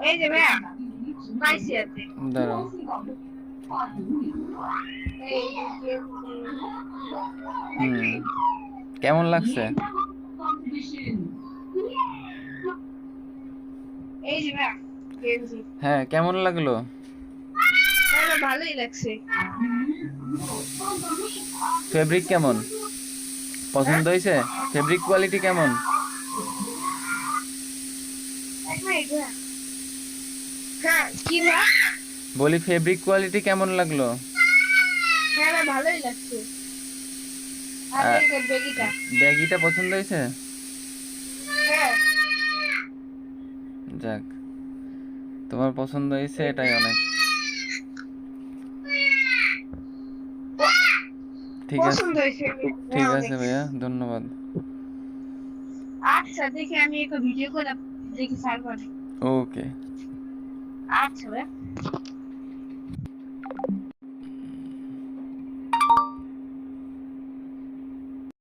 এই যে ভাইয়া পাইছি আছে দাঁড়াও। কেমন লাগছে? এই যে ভাইয়া গেঞ্জি হ্যাঁ, কেমন লাগলো? ভালোই লাগছে। ফেব্রিক কেমন? হ্যাঁ পছন্দ হয়েছে? ফেব্রিক কোয়ালিটি কেমন? হ্যাঁ কি ভাইয়া? বলি ফেব্রিক কোয়ালিটি কেমন লাগলো? হ্যাঁ ভালোই লাগছে। আর আহ, এই যে বেগিটা। ব্যাগিটা পছন্দ হয়েছে? হ্যাঁ যাক, তোমার পছন্দ হয়েছে এটাই অনেক। ঠিক আছে, পছন্দ হয়েছে ঠিক হ্যাঁ আছে অনেক। ভাইয়া, ধন্যবাদ। আচ্ছা দেখি আমি একটা ভিডিও করে দেখি সার্ভারে। ওকে। আচ্ছা ভাইয়া।